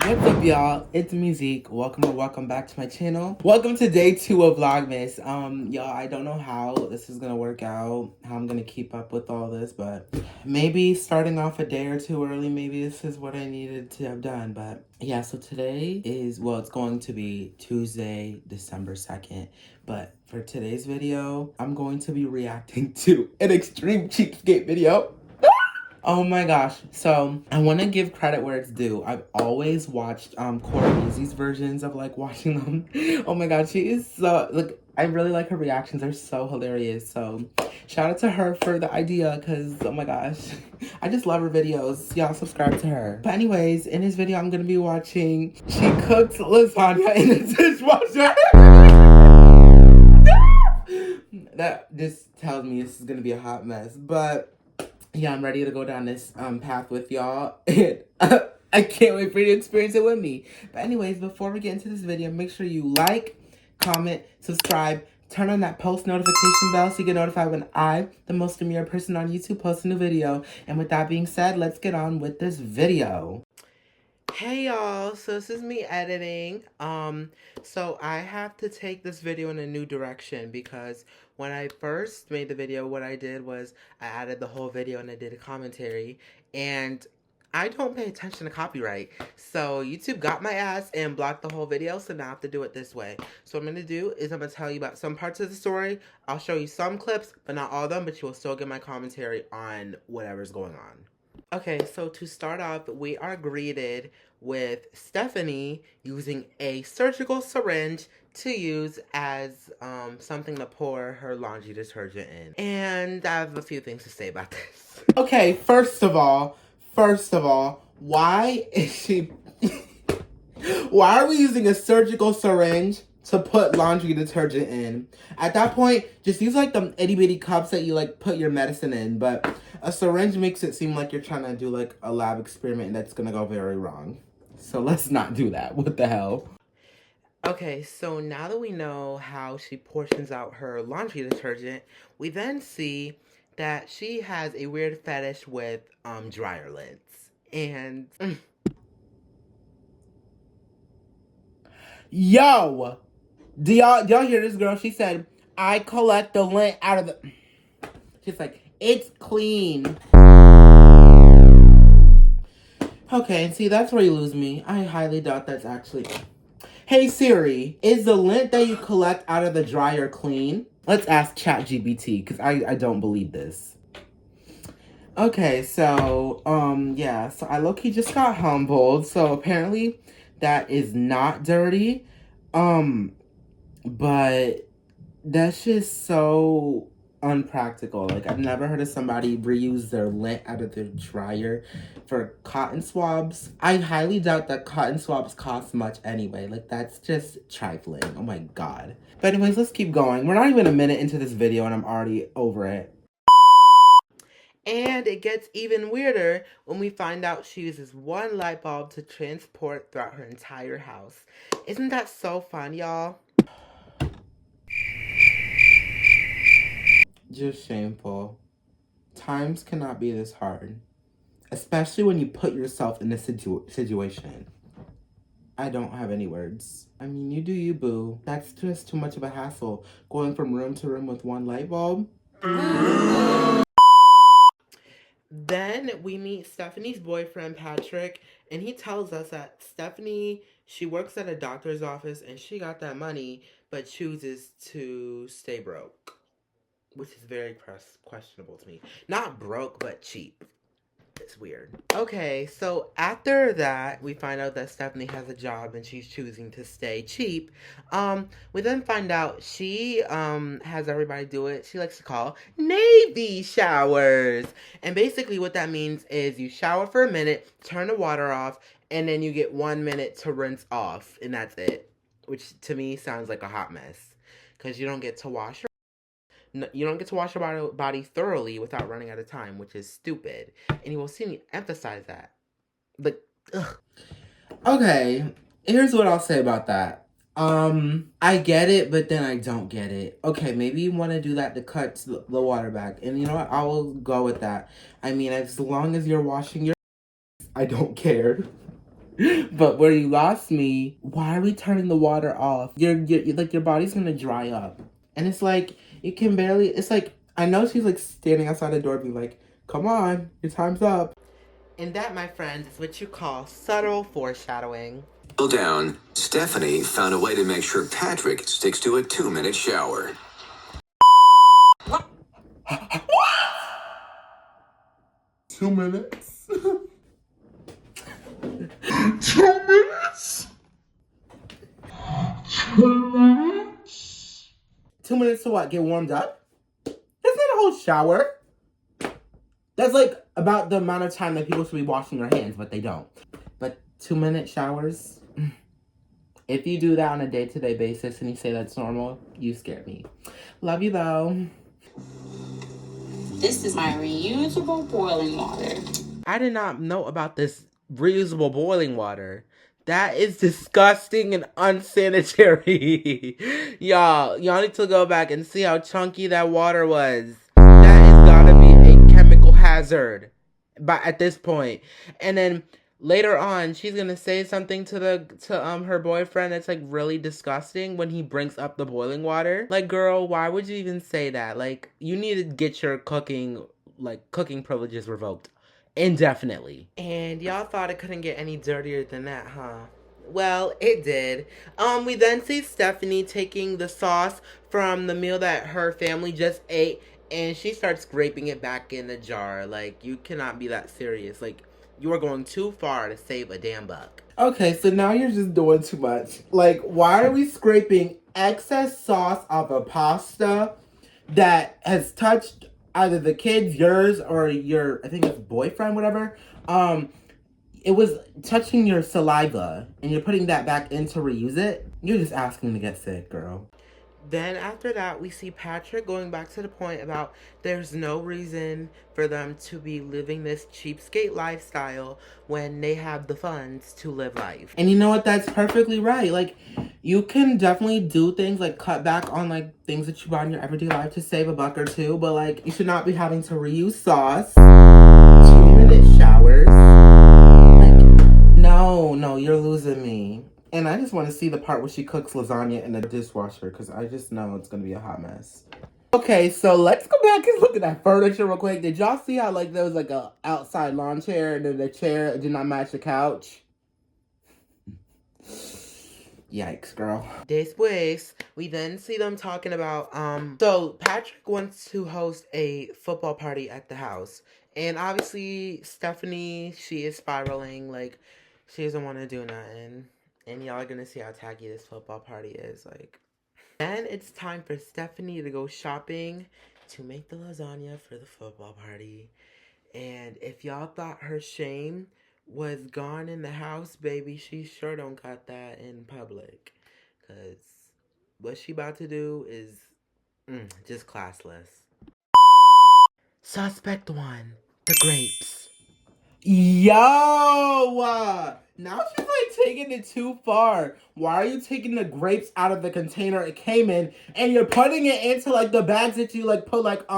What's up, y'all? It's me, Zeke. Welcome back to my channel. Welcome to day 2 of VLOGMAS. Y'all, I don't know how this is gonna work out, how I'm gonna keep up with all this, but maybe starting off a day or two early, maybe this is what I needed to have done. But yeah, so today is, well, it's going to be Tuesday, December 2nd. But for today's video, I'm going to be reacting to an extreme cheapskate video. Oh my gosh. So I want to give credit where it's due. I've always watched Cora Easy's versions of like watching them. Oh my god, she is so, look, I really like her reactions. They're so hilarious. So shout out to her for the idea because, oh my gosh, I just love her videos. Y'all subscribe to her. But anyways, in this video, I'm going to be watching, she cooks lasagna in a dishwasher. That just tells me this is going to be a hot mess. But yeah, I'm ready to go down this path with y'all. And I can't wait for you to experience it with me. But anyways, before we get into this video, make sure you like, comment, subscribe, turn on that post notification bell so you get notified when I, the most demure person on YouTube, post a new video. And with that being said, let's get on with this video. Hey y'all, so this is me editing. So I have to take this video in a new direction because when I first made the video, what I did was I added the whole video and I did a commentary, and I don't pay attention to copyright. So YouTube got my ass and blocked the whole video, so now I have to do it this way. So what I'm gonna do is I'm gonna tell you about some parts of the story. I'll show you some clips, but not all of them, but you will still get my commentary on whatever's going on. Okay, so to start off, we are greeted with Stephanie using a surgical syringe to use as something to pour her laundry detergent in. And I have a few things to say about this. Okay, first of all, why is she... why are we using a surgical syringe to put laundry detergent in? At that point, just use like the itty bitty cups that you like put your medicine in, but a syringe makes it seem like you're trying to do like a lab experiment and that's gonna go very wrong. So let's not do that. What the hell? Okay, so now that we know how she portions out her laundry detergent, we then see that she has a weird fetish with dryer lids. And yo, do y'all hear this girl? She said, I collect the lint out of the... She's like, it's clean. Okay, see, that's where you lose me. I highly doubt that's actually... Hey Siri, is the lint that you collect out of the dryer clean? Let's ask ChatGPT, because I don't believe this. Okay, so, yeah, so I low-key just got humbled, so apparently that is not dirty, but that's just so unpractical. Like, I've never heard of somebody reuse their lint out of their dryer for cotton swabs. I highly doubt that cotton swabs cost much anyway. Like, that's just trifling. Oh my god. But anyways, let's keep going. We're not even a minute into this video and I'm already over it. And it gets even weirder when we find out she uses one light bulb to transport throughout her entire house. Isn't that so fun, y'all? Just shameful. Times cannot be this hard. Especially when you put yourself in this situation. I don't have any words. I mean, you do you, boo. That's just too much of a hassle. Going from room to room with one light bulb. Then we meet Stephanie's boyfriend, Patrick, and he tells us that Stephanie, she works at a doctor's office and she got that money, but chooses to stay broke. Which is very questionable to me. Not broke, but cheap. It's weird. Okay, so after that, we find out that Stephanie has a job and she's choosing to stay cheap. We then find out she has everybody do it. She likes to call Navy showers. And basically what that means is you shower for a minute, turn the water off, and then you get 1 minute to rinse off, and that's it. Which to me sounds like a hot mess. Because you don't get to wash your... You don't get to wash your body thoroughly without running out of time, which is stupid. And you will see me emphasize that. But, ugh. Okay, here's what I'll say about that. I get it, but then I don't get it. Okay, maybe you want to do that to cut the water back. And you know what? I will go with that. I mean, as long as you're washing your... I don't care. But where you lost me, why are we turning the water off? Like your body's gonna dry up. And it's like you can barely it's like I know she's like standing outside the door being like, come on, your time's up. And that, my friends, is what you call subtle foreshadowing. Down, Stephanie found a way to make sure Patrick sticks to a 2-minute shower. 2 minutes? 2 minutes? 2 minutes? 2 minutes to what? Get warmed up? That's not a whole shower. That's like about the amount of time that people should be washing their hands, but they don't. But 2 minute showers? If you do that on a day-to-day basis and you say that's normal, you scare me. Love you though. This is my reusable boiling water. I did not know about this reusable boiling water. That is disgusting and unsanitary. y'all need to go back and see how chunky that water was. That is gotta be a chemical hazard at this point. And then later on, she's gonna say something to her boyfriend that's like really disgusting when he brings up the boiling water. Like, girl, why would you even say that? Like, you need to get your cooking privileges revoked indefinitely. And y'all thought it couldn't get any dirtier than that, huh? Well, it did. We then see Stephanie taking the sauce from the meal that her family just ate, and she starts scraping it back in the jar. Like, you cannot be that serious. Like, you are going too far to save a damn buck. Okay, so now you're just doing too much. Like, why are we scraping excess sauce off a pasta that has touched either the kids, yours, or your, I think it's boyfriend, whatever? It was touching your saliva, and you're putting that back in to reuse it. You're just asking to get sick, girl. Then after that, we see Patrick going back to the point about there's no reason for them to be living this cheapskate lifestyle when they have the funds to live life. And you know what? That's perfectly right. Like, you can definitely do things like cut back on like things that you buy in your everyday life to save a buck or two, but like you should not be having to reuse sauce, 2 minute showers. Like, no, you're losing me. And I just want to see the part where she cooks lasagna in the dishwasher because I just know it's going to be a hot mess. Okay, so let's go back and look at that furniture real quick. Did y'all see how like there was like a outside lawn chair and then the chair did not match the couch? Yikes, girl. Después, we then see them talking about, so Patrick wants to host a football party at the house. And obviously, Stephanie, she is spiraling, like, she doesn't want to do nothing. And y'all are gonna see how tacky this football party is, like. Then it's time for Stephanie to go shopping to make the lasagna for the football party. And if y'all thought her shame was gone in the house, baby, she sure don't got that in public. Because what she about to do is just classless. Suspect 1, the grapes. Yo! Now she's like taking it too far. Why are you taking the grapes out of the container it came in and you're putting it into like the bags that you like put like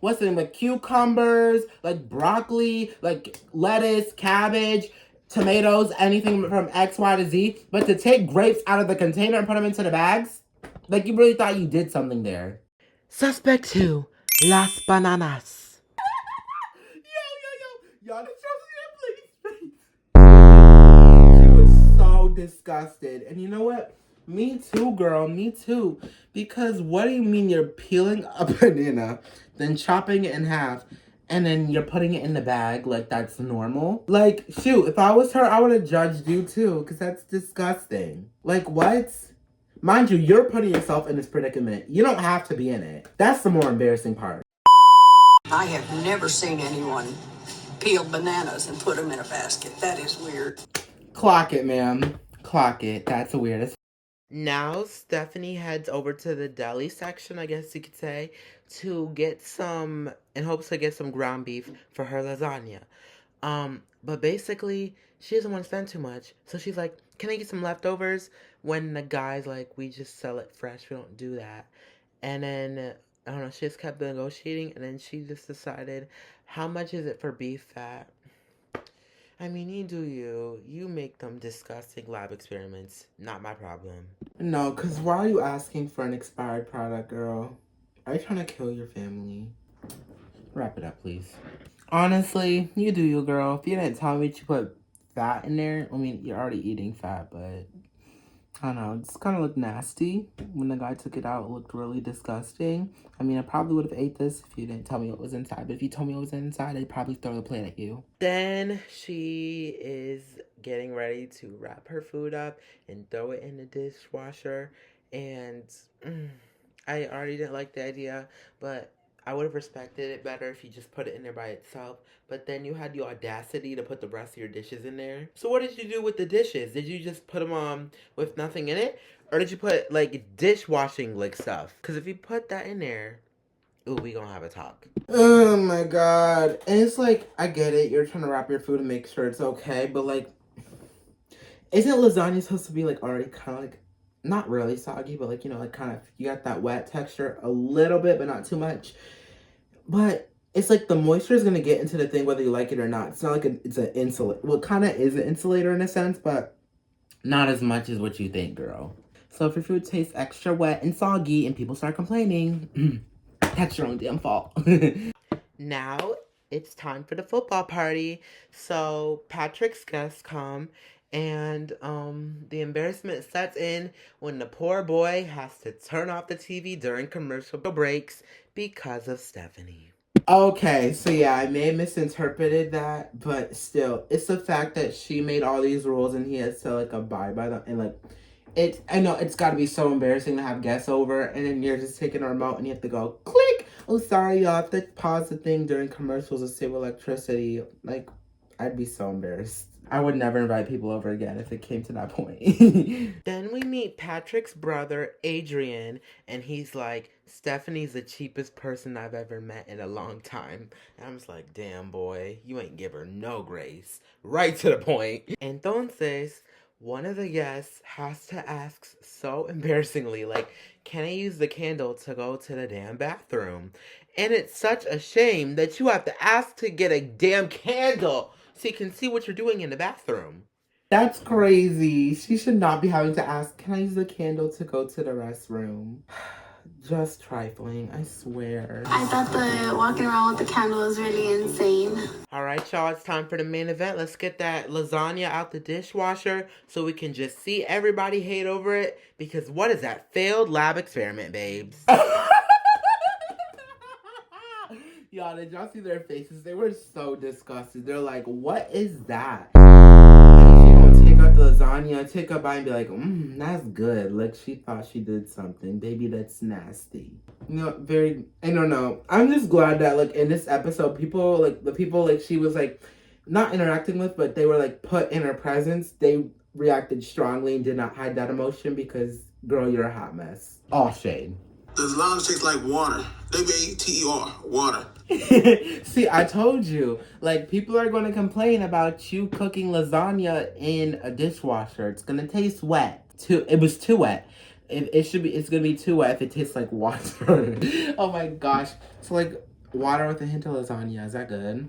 what's the name, like cucumbers, like broccoli, like lettuce, cabbage, tomatoes, anything from X, Y to Z. But to take grapes out of the container and put them into the bags, like you really thought you did something there. Suspect 2, las bananas. Y'all didn't show me that, please. She was so disgusted. And you know what? Me too, girl. Me too. Because what do you mean you're peeling a banana, then chopping it in half, and then you're putting it in the bag like that's normal? Like, shoot, if I was her, I would have judged you too, because that's disgusting. Like, what? Mind you, you're putting yourself in this predicament. You don't have to be in it. That's the more embarrassing part. I have never seen anyone peel bananas and put them in a basket. That is weird. Clock it, ma'am. Clock it. That's the weirdest. Now Stephanie heads over to the deli section, I guess you could say, to get some, in hopes to get some ground beef for her lasagna. But basically, she doesn't want to spend too much. So she's like, can I get some leftovers? When the guy's like, we just sell it fresh. We don't do that. And then, I don't know, she just kept negotiating. And then she just decided, how much is it for beef fat? I mean, you do you. You make them disgusting lab experiments. Not my problem. No, because why are you asking for an expired product, girl? Are you trying to kill your family? Wrap it up, please. Honestly, you do you, girl. If you didn't tell me to put fat in there, I mean, you're already eating fat, but I don't know. It just kind of looked nasty. When the guy took it out, it looked really disgusting. I mean, I probably would have ate this if you didn't tell me what was inside. But if you told me what was inside, I'd probably throw the plate at you. Then she is getting ready to wrap her food up and throw it in the dishwasher. And I already didn't like the idea, but I would have respected it better if you just put it in there by itself. But then you had the audacity to put the rest of your dishes in there. So what did you do with the dishes? Did you just put them on with nothing in it? Or did you put like dishwashing like stuff? Because if you put that in there, ooh, we gonna have a talk. Oh my god. And it's like, I get it. You're trying to wrap your food and make sure it's okay. But like, isn't lasagna supposed to be like already kind of like, not really soggy, but like, you know, like kind of, you got that wet texture a little bit, but not too much. But it's like the moisture is gonna get into the thing whether you like it or not. It's not like it's an insulator. Well, it kind of is an insulator in a sense, but not as much as what you think, girl. So if your food tastes extra wet and soggy and people start complaining, that's your own damn fault. Now it's time for the football party. So Patrick's guests come and the embarrassment sets in when the poor boy has to turn off the TV during commercial breaks because of Stephanie. Okay, so yeah, I may have misinterpreted that, but still, it's the fact that she made all these rules and he has to like abide by them, and like, I know it's got to be so embarrassing to have guests over and then you're just taking a remote and you have to go click. Oh, sorry, y'all have to pause the thing during commercials to save electricity. Like, I'd be so embarrassed. I would never invite people over again if it came to that point. Then we meet Patrick's brother, Adrian, and he's like, Stephanie's the cheapest person I've ever met in a long time. And I'm just like, damn, boy, you ain't give her no grace. Right to the point. Entonces, one of the guests has to ask so embarrassingly, like, can I use the candle to go to the damn bathroom? And it's such a shame that you have to ask to get a damn candle so you can see what you're doing in the bathroom. That's crazy. She should not be having to ask, can I use the candle to go to the restroom? Just trifling, I swear. I thought the walking around with the candle was really insane. All right, y'all, it's time for the main event. Let's get that lasagna out the dishwasher so we can just see everybody hate over it. Because what is that? Failed lab experiment, babes. Y'all, did y'all see their faces? They were so disgusted. They're like, what is that? And she gonna take out the lasagna, take a bite and be like, that's good. Like she thought she did something. Baby, that's nasty. No, I don't know. I'm just glad that like in this episode, people, like the people like she was like not interacting with, but they were like put in her presence. They reacted strongly and did not hide that emotion because, girl, you're a hot mess. All shade. The lasagna tastes like water. W-A-T-E-R, water. See, I told you. Like, people are going to complain about you cooking lasagna in a dishwasher. It's going to taste wet. It was too wet. It's going to be too wet if it tastes like water. Oh my gosh. So, like, water with a hint of lasagna. Is that good?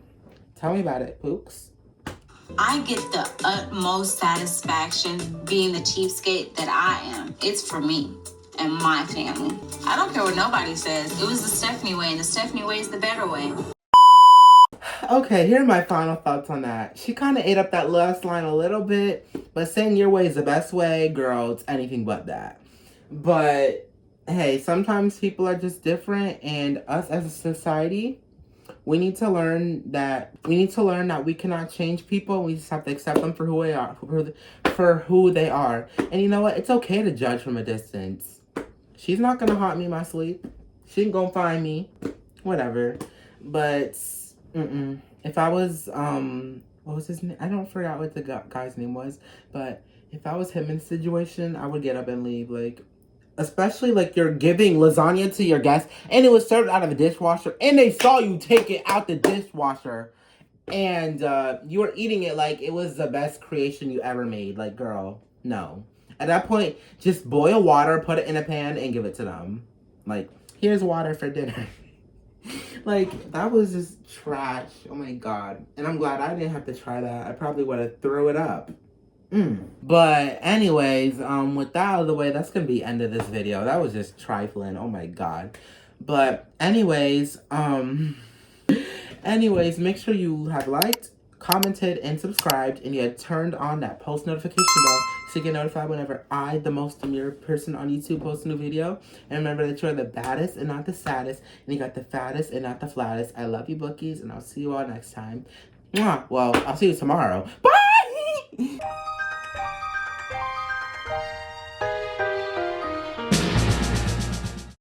Tell me about it, Pooks. I get the utmost satisfaction being the cheapskate that I am. It's for me and my family. I don't care what nobody says. It was the Stephanie way, and the Stephanie way is the better way. Okay, here are my final thoughts on that. She kind of ate up that last line a little bit, but saying your way is the best way, girl, it's anything but that. But, hey, sometimes people are just different, and us as a society, we need to learn that we cannot change people. We just have to accept them for who they are, for who they are. And you know what? It's okay to judge from a distance. She's not gonna haunt me in my sleep. She ain't gonna find me. Whatever. But if I was what was his name? I don't forget what the guy's name was. But if I was him in the situation, I would get up and leave. Like, especially like you're giving lasagna to your guests and it was served out of a dishwasher and they saw you take it out the dishwasher and you were eating it like it was the best creation you ever made. Like, girl, no. At that point, just boil water, put it in a pan, and give it to them. Like, here's water for dinner. Like, that was just trash. Oh my god. And I'm glad I didn't have to try that. I probably would have threw it up. But anyways, with that out of the way, that's gonna be end of this video. That was just trifling. Oh my god. But anyways, make sure you have liked, commented, and subscribed, and you had turned on that post notification bell so you get notified whenever I, the most demure person on YouTube, post a new video. And remember that you're the baddest and not the saddest, and you got the fattest and not the flattest. I love you, bookies, and I'll see you all next time. Mwah. Well, I'll see you tomorrow. Bye!